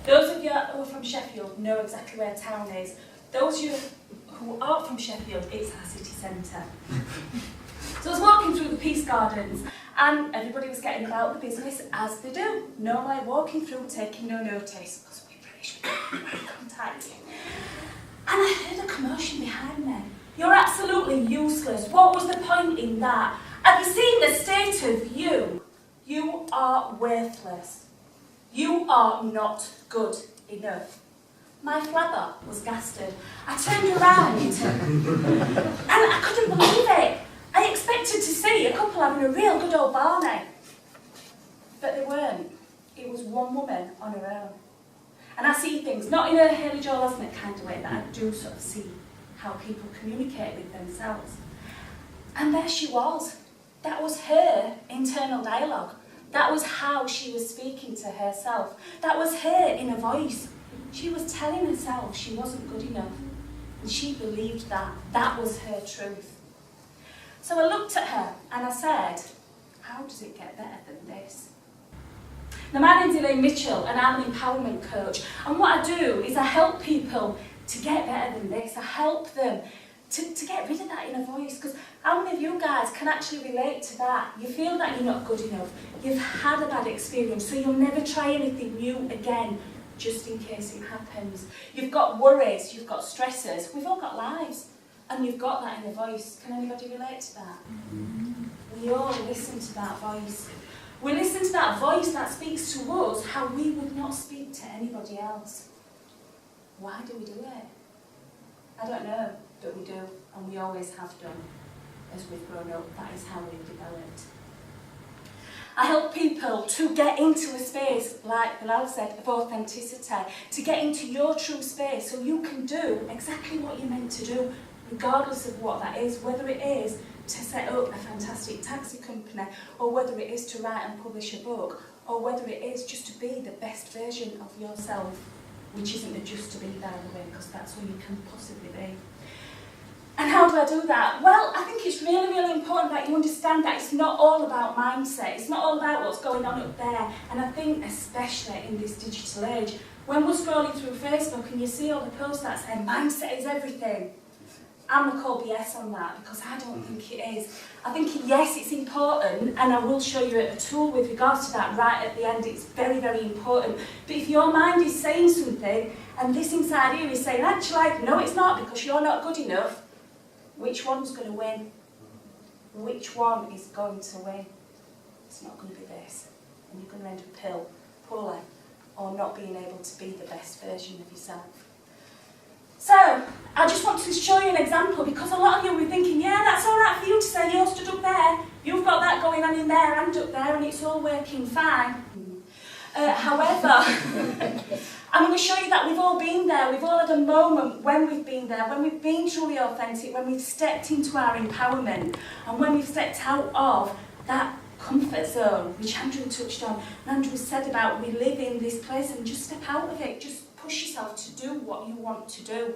Those of you who are from Sheffield know exactly where town is. Those of you who aren't from Sheffield, it's our city centre. So I was walking through the Peace Gardens and everybody was getting about the business as they do. Normally walking through, taking no notice, because we're British, we don't contact. And I heard a commotion behind me. You're absolutely useless. What was the point in that? Have you seen the state of you? You are worthless. You are not good enough. My flabber was gasted. I turned around and I couldn't believe it. I expected to see a couple having a real good old barney. But they weren't. It was one woman on her own. And I see things, not in a Haley Joel Osment kind of way, but I do sort of see how people communicate with themselves. And there she was. That was her internal dialogue. That was how she was speaking to herself. That was her inner voice. She was telling herself she wasn't good enough. And she believed that. That was her truth. So I looked at her and I said, how does it get better than this? Now my name's Elaine Mitchell and I'm an empowerment coach. And what I do is I help people to get better than this. I help them to get rid of that inner voice. Because how many of you guys can actually relate to that? You feel that you're not good enough. You've had a bad experience, so you'll never try anything new again, just in case it happens. You've got worries, you've got stresses. We've all got lives. And you've got that inner voice. Can anybody relate to that? We all listen to that voice. We listen to that voice that speaks to us how we would not speak to anybody else. Why do we do it? I don't know, but we do, and we always have done as we've grown up. That is how we've developed. I help people to get into a space, like Bilal said, of authenticity, to get into your true space so you can do exactly what you're meant to do, regardless of what that is, whether it is to set up a fantastic taxi company, or whether it is to write and publish a book, or whether it is just to be the best version of yourself, which isn't a just to be, by the way, because that's all you can possibly be. And how do I do that? Well, I think it's really, really important that you understand that it's not all about mindset. It's not all about what's going on up there. And I think especially in this digital age, when we're scrolling through Facebook and you see all the posts that say mindset is everything, I'm going to call BS on that because I don't think it is. I think, yes, it's important, and I will show you a tool with regards to that right at the end. It's very, very important. But if your mind is saying something, and this inside here is saying, actually, no, it's not because you're not good enough, which one's going to win? Which one is going to win? It's not going to be this. And you're going to end up poorly, or not being able to be the best version of yourself. So, I just want to show you an example because a lot of you will be thinking, yeah, that's all right for you to say, you're stood up there, you've got that going on in there and up there, and it's all working fine. However, I'm going to show you that we've all been there, we've all had a moment when we've been there, when we've been truly authentic, when we've stepped into our empowerment, and when we've stepped out of that comfort zone, which Andrew touched on. And Andrew said about we live in this place and just step out of it, just push yourself to do what you want to do.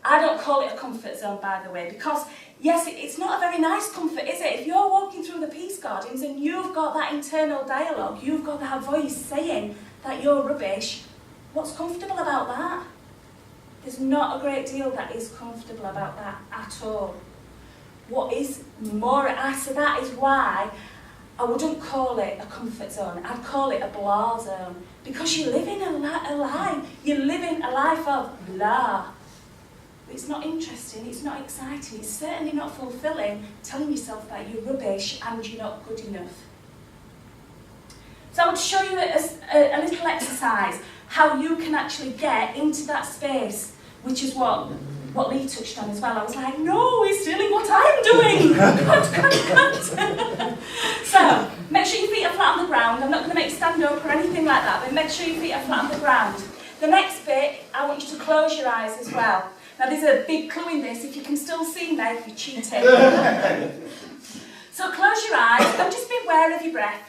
I don't call it a comfort zone, by the way, because yes, it's not a very nice comfort, is it? If you're walking through the Peace Gardens and you've got that internal dialogue, you've got that voice saying that you're rubbish, what's comfortable about that? There's not a great deal that is comfortable about that at all. What is more, so that is why I wouldn't call it a comfort zone, I'd call it a blah zone. Because you're living a life, you're living a life of blah. It's not interesting, it's not exciting, it's certainly not fulfilling, telling yourself that you're rubbish and you're not good enough. So I want to show you a little exercise, how you can actually get into that space, which is what Lee touched on as well. I was like, no, he's stealing what I'm doing. God. So, make sure your feet are flat on the ground. I'm not going to make stand up or anything like that, but make sure your feet are flat on the ground. The next bit, I want you to close your eyes as well. Now, there's a big clue in this. If you can still see me, you're cheating. So close your eyes and just be aware of your breath.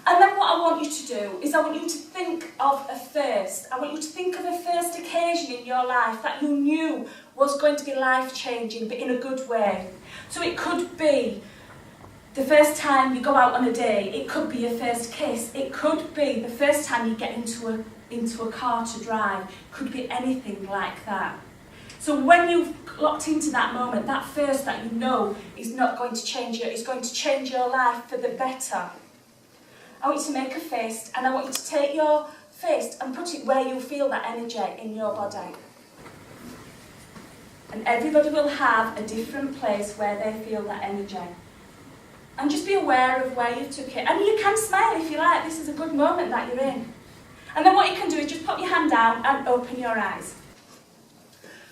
And then what I want you to do is I want you to think of a first. I want you to think of a first occasion in your life that you knew was going to be life-changing, but in a good way. So it could be the first time you go out on a date. It could be your first kiss. It could be the first time you get into into a car to drive, could be anything like that. So when you've locked into that moment, that first that you know is not going to change you, is going to change your life for the better. I want you to make a fist, and I want you to take your fist and put it where you feel that energy in your body. And everybody will have a different place where they feel that energy. And just be aware of where you took it. And you can smile if you like, this is a good moment that you're in. And then what you can do is just put your hand down and open your eyes.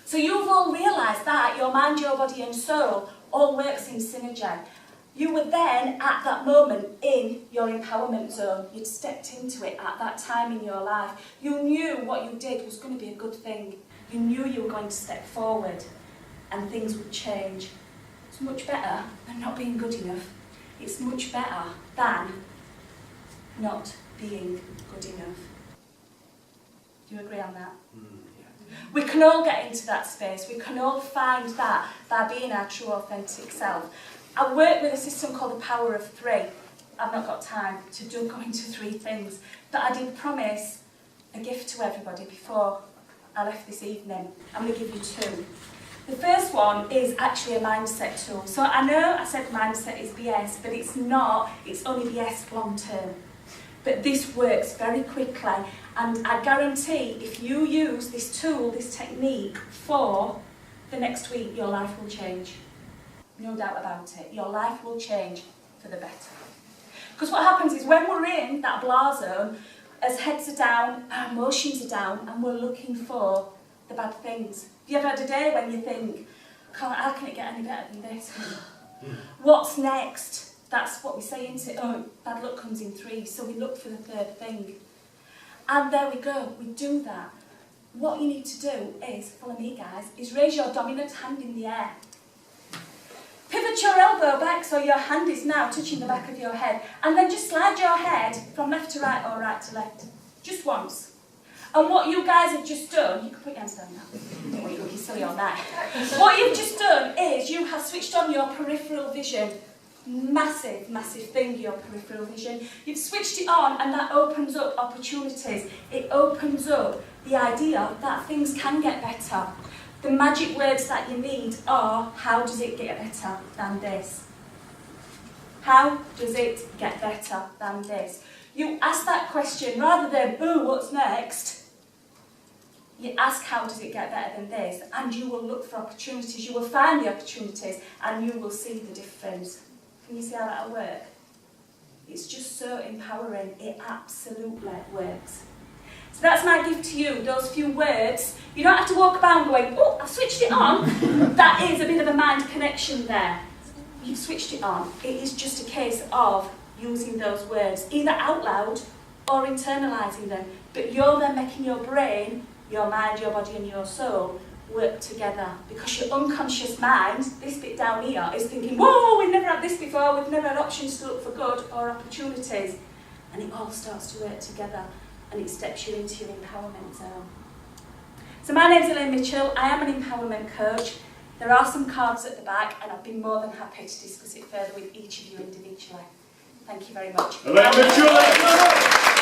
So you've all realised that your mind, your body and soul all works in synergy. You were then, at that moment, in your empowerment zone. You'd stepped into it at that time in your life. You knew what you did was going to be a good thing. You knew you were going to step forward and things would change. It's much better than not being good enough. It's much better than not being good enough. Do you agree on that? We can all get into that space. We can all find that by being our true, authentic self. I work with a system called the Power of Three. I've not got time to go into 3 things, but I did promise a gift to everybody before I left this evening. I'm going to give you 2. The first one is actually a mindset tool. So I know I said mindset is BS, but it's not. It's only BS long term. But this works very quickly, and I guarantee if you use this tool, this technique, for the next week, your life will change. No doubt about it. Your life will change for the better. Because what happens is when we're in that blah zone, as heads are down, our emotions are down, and we're looking for the bad things. Have you ever had a day when you think, how can it get any better than this? What's next? That's what we say, isn't it? Oh, bad luck comes in 3, so we look for the 3rd thing. And there we go, we do that. What you need to do is, follow me guys, is raise your dominant hand in the air. Pivot your elbow back so your hand is now touching the back of your head, and then just slide your head from left to right or right to left. Just once. And what you guys have just done, you can put your hands down now. Don't want you looking silly on that. What you've just done is you have switched on your peripheral vision. Massive, massive thing, your peripheral vision. You've switched it on, and that opens up opportunities. It opens up the idea that things can get better. The magic words that you need are, how does it get better than this? How does it get better than this? You ask that question rather than, ooh, what's next? You ask, how does it get better than this? And you will look for opportunities. You will find the opportunities, and you will see the difference. Can you see how that'll work? It's just so empowering. It absolutely works. So that's my gift to you, those few words. You don't have to walk about going, oh, I've switched it on. That is a bit of a mind connection there. You've switched it on. It is just a case of using those words, either out loud or internalising them. But you're then making your brain, your mind, your body and your soul work together, because your unconscious mind, this bit down here, is thinking, whoa, we've never had this before, we've never had options to look for good or opportunities, and it all starts to work together, and it steps you into your empowerment zone. So my name's Elaine Mitchell. I am an empowerment coach. There are some cards at the back, and I'd be more than happy to discuss it further with each of you individually. Thank you very much. Elaine Mitchell.